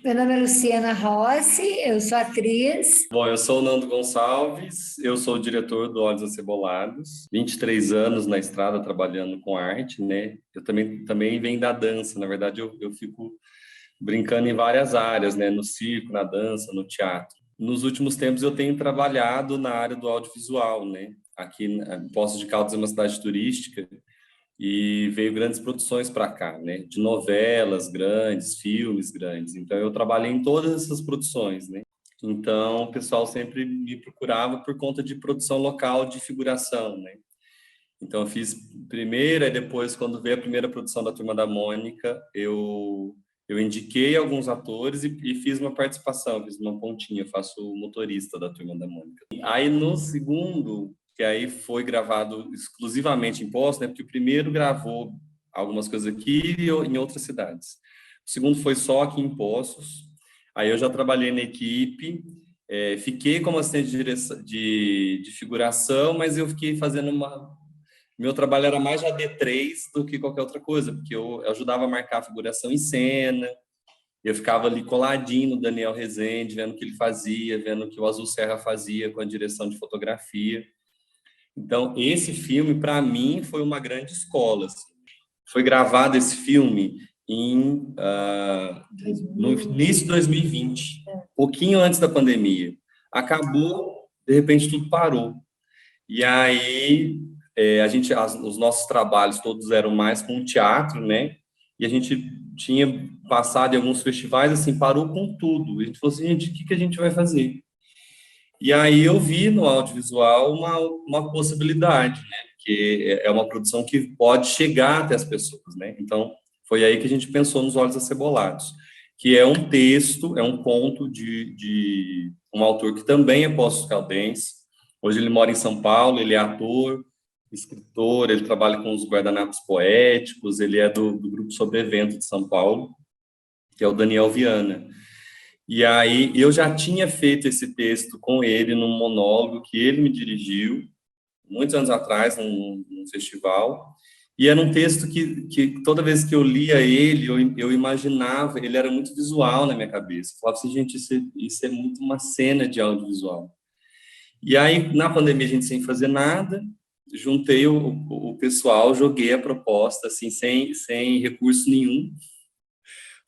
Meu nome é Luciana Rossi, eu sou atriz. Bom, eu sou o Nando Gonçalves, eu sou o diretor do Olhos Acebolados, 23 anos na estrada trabalhando com arte, né? Eu também venho da dança, na verdade eu fico brincando em várias áreas, né? No circo, na dança, no teatro. Nos últimos tempos eu tenho trabalhado na área do audiovisual, né? Aqui em Poços de Caldas é uma cidade turística e veio grandes produções para cá, né? De novelas grandes, filmes grandes. Então eu trabalhei em todas essas produções, né? Então, o pessoal sempre me procurava por conta de produção local de figuração, né? Então, eu fiz primeira e depois, quando veio a primeira produção da Turma da Mônica, eu indiquei alguns atores e fiz uma participação, fiz uma pontinha, eu faço o motorista da Turma da Mônica. Aí, no segundo, que aí foi gravado exclusivamente em Poços, né? Porque o primeiro gravou algumas coisas aqui e em outras cidades. O segundo foi só aqui em Poços. Aí eu já trabalhei na equipe, fiquei como assistente de figuração, mas eu fiquei fazendo meu trabalho era mais de AD3 do que qualquer outra coisa, porque eu ajudava a marcar a figuração em cena, eu ficava ali coladinho no Daniel Rezende, vendo o que ele fazia, vendo o que o Azul Serra fazia com a direção de fotografia. Então, esse filme, para mim, foi uma grande escola. Assim. Foi gravado esse filme no início de 2020, pouquinho antes da pandemia. Acabou, de repente tudo parou. E aí os nossos trabalhos todos eram mais com teatro, né? E a gente tinha passado em alguns festivais, assim, parou com tudo. A gente falou assim, gente, o que a gente vai fazer? E aí eu vi no audiovisual uma possibilidade, né? Que é uma produção que pode chegar até as pessoas, né? Então, foi aí que a gente pensou nos Olhos Acebolados, que é um texto, é um conto de um autor que também é poços-caldense. Hoje ele mora em São Paulo, ele é ator, escritor, ele trabalha com os guardanapos poéticos, ele é do Grupo Sobrevento de São Paulo, que é o Daniel Viana. E aí eu já tinha feito esse texto com ele num monólogo que ele me dirigiu, muitos anos atrás, num festival, e era um texto que toda vez que eu lia ele, eu imaginava, ele era muito visual na minha cabeça. Eu falava assim, gente, isso é muito uma cena de audiovisual. E aí, na pandemia, a gente sem fazer nada, juntei o pessoal, joguei a proposta, assim, sem recurso nenhum,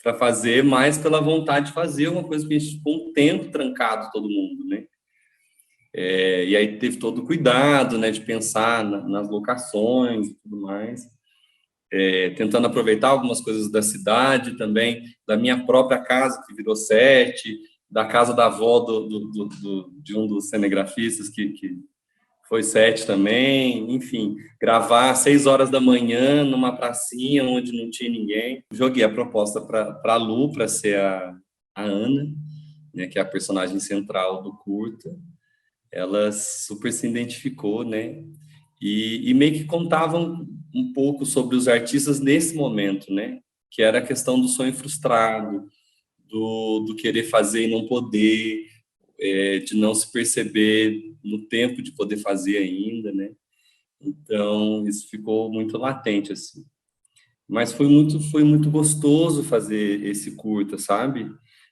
para fazer, mas pela vontade de fazer uma coisa que a gente ficou um tempo trancado, todo mundo, né? E aí teve todo o cuidado, né, de pensar nas locações e tudo mais, tentando aproveitar algumas coisas da cidade também, da minha própria casa, que virou set, da casa da avó de um dos cinegrafistas que foi set também, enfim, gravar às 6 horas da manhã numa pracinha onde não tinha ninguém. Joguei a proposta para a Lu, para ser a Ana, né, que é a personagem central do curta. Ela super se identificou, né? E meio que contavam um pouco sobre os artistas nesse momento, né? Que era a questão do sonho frustrado, do querer fazer e não poder, de não se perceber no tempo de poder fazer ainda, né? Então, isso ficou muito latente, assim. Mas foi muito gostoso fazer esse curta, sabe?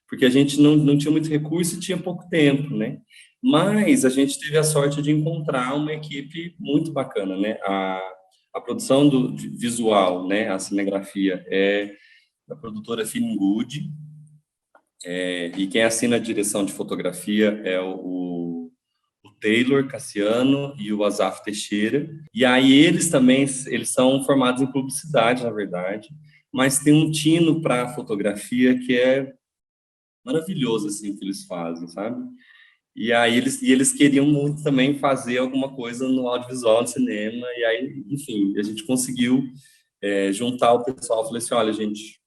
Porque a gente não tinha muito recurso e tinha pouco tempo, né? Mas a gente teve a sorte de encontrar uma equipe muito bacana, né? A produção de visual, né? A cinegrafia é da produtora Feeling Good, e quem assina a direção de fotografia é o Taylor Cassiano e o Asaf Teixeira. E aí eles são formados em publicidade, na verdade, mas tem um tino para fotografia que é maravilhoso, assim, que eles fazem, sabe? E aí eles queriam muito também fazer alguma coisa no audiovisual, no cinema, e aí, enfim, a gente conseguiu juntar o pessoal. Eu falei assim, olha, a gente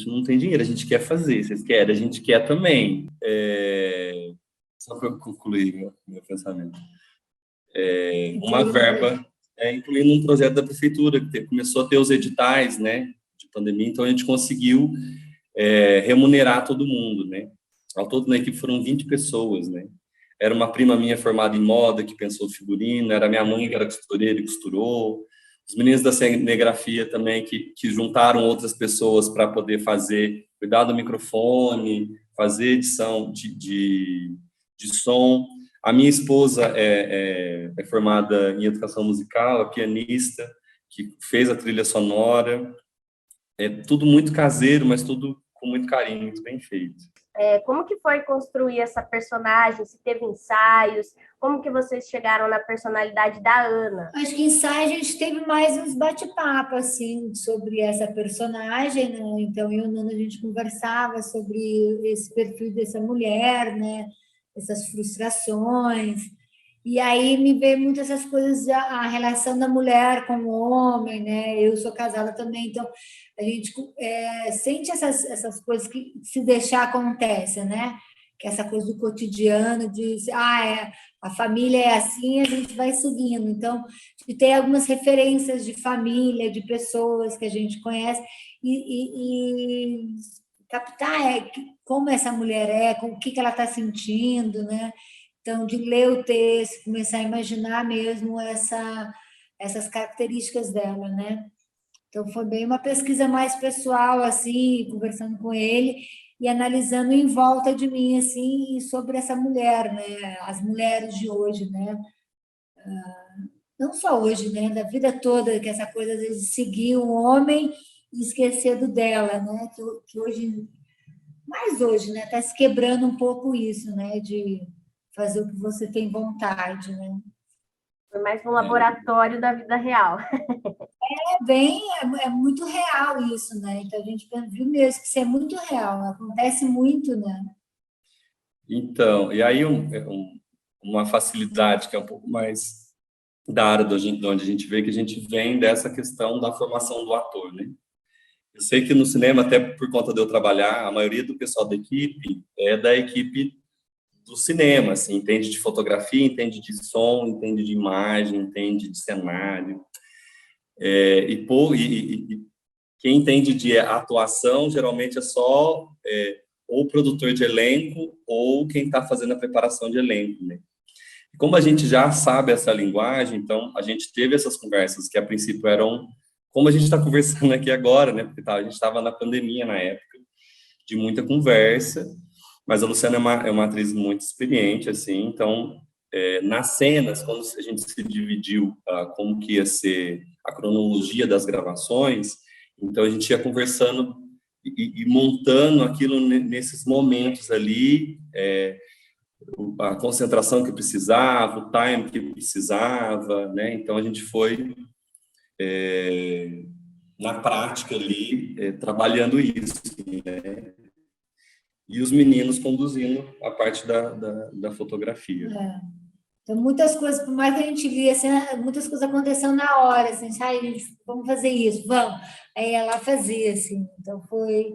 não tem dinheiro, a gente quer fazer, vocês querem, a gente quer também. Só para eu concluir meu pensamento. Uma verba, incluindo um projeto da prefeitura, que começou a ter os editais, né, de pandemia, então a gente conseguiu remunerar todo mundo, né. Ao todo, na equipe foram 20 pessoas, né. Era uma prima minha formada em moda, que pensou figurino, era minha mãe que era costureira e costurou, os meninos da cinegrafia também, que juntaram outras pessoas para poder cuidar do microfone, fazer edição de som. A minha esposa é formada em educação musical, é pianista, que fez a trilha sonora. É tudo muito caseiro, mas tudo com muito carinho, muito bem feito. Como que foi construir essa personagem? Se teve ensaios? Como que vocês chegaram na personalidade da Ana? Acho que ensaio a gente teve mais uns bate-papo, assim, sobre essa personagem, né? Então, eu e o Nando, a gente conversava sobre esse perfil dessa mulher, né? Essas frustrações. E aí me veio muito essas coisas, a relação da mulher com o homem, né? Eu sou casada também, então a gente sente essas coisas que se deixar acontece, né? Que essa coisa do cotidiano, a família é assim, a gente vai seguindo. Então, de ter algumas referências de família, de pessoas que a gente conhece e captar como essa mulher o que ela está sentindo, né? Então, de ler o texto, começar a imaginar mesmo essas características dela, né? Então, foi bem uma pesquisa mais pessoal, assim, conversando com ele e analisando em volta de mim, assim, sobre essa mulher, né? As mulheres de hoje, né? Não só hoje, né? Da vida toda, que essa coisa de seguir o homem e esquecer do dela, né? Que hoje, mais hoje, né? Está se quebrando um pouco isso, né? De fazer o que você tem vontade, né? Foi mais um laboratório da vida real. É muito real isso, né? Então a gente viu mesmo que isso é muito real, acontece muito, né? Então, e aí uma facilidade que é um pouco mais da área de onde a gente vê, que a gente vem dessa questão da formação do ator, né? Eu sei que no cinema, até por conta de eu trabalhar, a maioria do pessoal da equipe é da equipe do cinema, assim, entende de fotografia, entende de som, entende de imagem, entende de cenário. E quem entende de atuação, geralmente é só ou o produtor de elenco ou quem está fazendo a preparação de elenco, né? E como a gente já sabe essa linguagem, então a gente teve essas conversas que a princípio eram como a gente está conversando aqui agora, né? Porque a gente estava na pandemia na época, de muita conversa, mas a Luciana é uma atriz muito experiente, assim, então, nas cenas, quando a gente se dividiu como que ia ser a cronologia das gravações, então a gente ia conversando e montando aquilo nesses momentos ali, a concentração que precisava, o time que precisava, né? Então a gente foi na prática ali trabalhando isso, né? E os meninos conduzindo a parte da fotografia. Então, muitas coisas, por mais que a gente via, assim, muitas coisas aconteceram na hora, assim, vamos fazer isso, vamos. Aí ela fazia, assim, então foi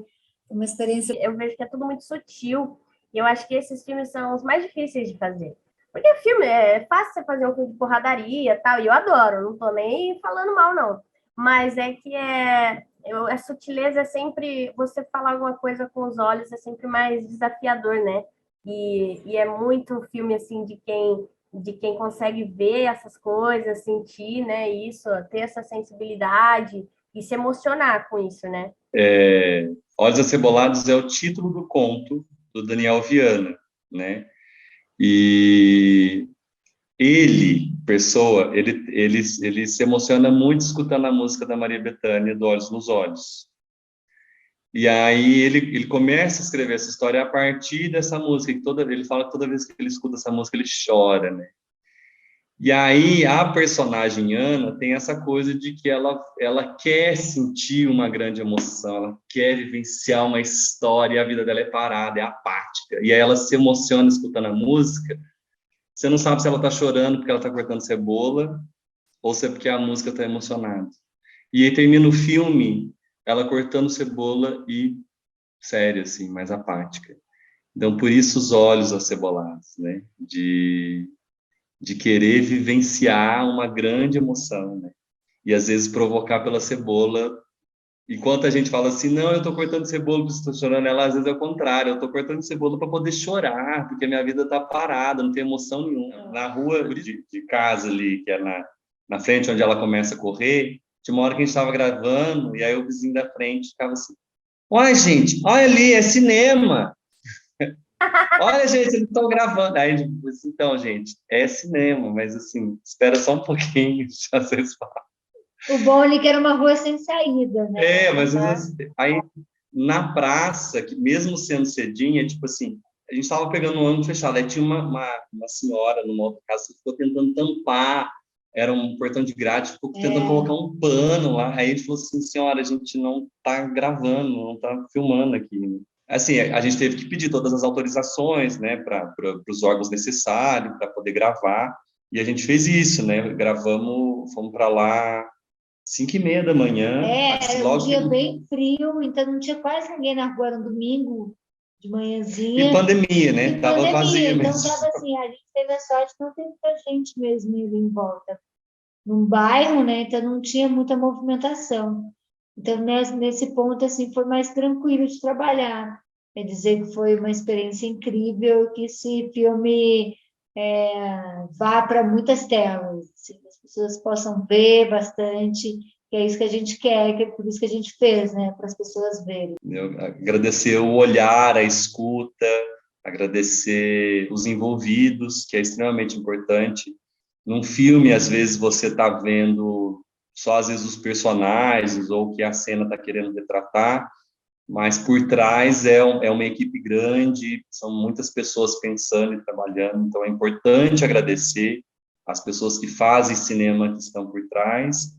uma experiência. Eu vejo que é tudo muito sutil, e eu acho que esses filmes são os mais difíceis de fazer. Porque filme é fácil você fazer um filme de porradaria e tal, e eu adoro, não tô nem falando mal, não. Mas é que a sutileza é sempre, você falar alguma coisa com os olhos é sempre mais desafiador, né? E é muito filme, assim, de quem consegue ver essas coisas, sentir, né, isso, ter essa sensibilidade e se emocionar com isso, né? Olhos Acebolados é o título do conto do Daniel Viana, né? E ele se emociona muito escutando a música da Maria Bethânia, do Olhos nos Olhos. E aí ele começa a escrever essa história a partir dessa música, ele fala que toda vez que ele escuta essa música, ele chora, né? E aí a personagem Ana tem essa coisa de que ela quer sentir uma grande emoção, ela quer vivenciar uma história, e a vida dela é parada, é apática. E aí ela se emociona escutando a música. Você não sabe se ela está chorando porque ela está cortando cebola ou se é porque a música está emocionada. E aí termina o filme ela cortando cebola e séria, assim, mais apática. Então, por isso os olhos acebolados, né? De querer vivenciar uma grande emoção, né? E às vezes provocar pela cebola. Enquanto a gente fala assim, não, eu estou cortando cebola porque estou chorando, ela às vezes é o contrário, eu estou cortando cebola para poder chorar, porque a minha vida está parada, não tem emoção nenhuma. Na rua de casa ali, que é na frente onde ela começa a correr, Tinha uma hora que a gente estava gravando, e aí o vizinho da frente ficava assim, olha, gente, olha ali, é cinema. Olha, gente, eles estão gravando. Aí, tipo, assim, então, gente, é cinema, mas assim, espera só um pouquinho, já vocês falam. O bom ali que era uma rua sem saída, né? Mas aí na praça, que mesmo sendo cedinha, tipo assim, a gente estava pegando um ângulo fechado, aí tinha uma senhora numa outra casa que ficou tentando tampar, era um portão de grade, ficou tentando colocar um pano lá, aí a gente falou assim, senhora, a gente não está gravando, não está filmando aqui. Assim, a gente teve que pedir todas as autorizações, né, para os órgãos necessários, para poder gravar, e a gente fez isso, né, gravamos, fomos para lá 5h30 da manhã. Era um dia bem frio, então não tinha quase ninguém na rua, era um domingo de manhãzinha. E pandemia, né? Tava vazio então mesmo. tava assim, a gente teve a sorte que não teve muita gente mesmo ali em volta. Num bairro, né? Então não tinha muita movimentação. Então, nesse ponto, assim, foi mais tranquilo de trabalhar. Quer dizer que foi uma experiência incrível, que esse filme vá para muitas telas, assim, as pessoas possam ver bastante, que é isso que a gente quer, que é por isso que a gente fez, né? Para as pessoas verem. Agradecer o olhar, a escuta, agradecer os envolvidos, que é extremamente importante. Num filme, às vezes, você está vendo só, às vezes, os personagens ou o que a cena está querendo retratar, mas por trás é uma equipe grande, são muitas pessoas pensando e trabalhando, então é importante agradecer as pessoas que fazem cinema que estão por trás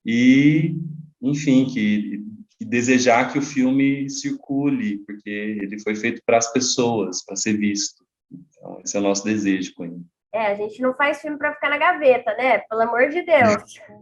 e, enfim, que desejar que o filme circule, porque ele foi feito para as pessoas, para ser visto. Então, esse é o nosso desejo com ele. A gente não faz filme para ficar na gaveta, né? Pelo amor de Deus.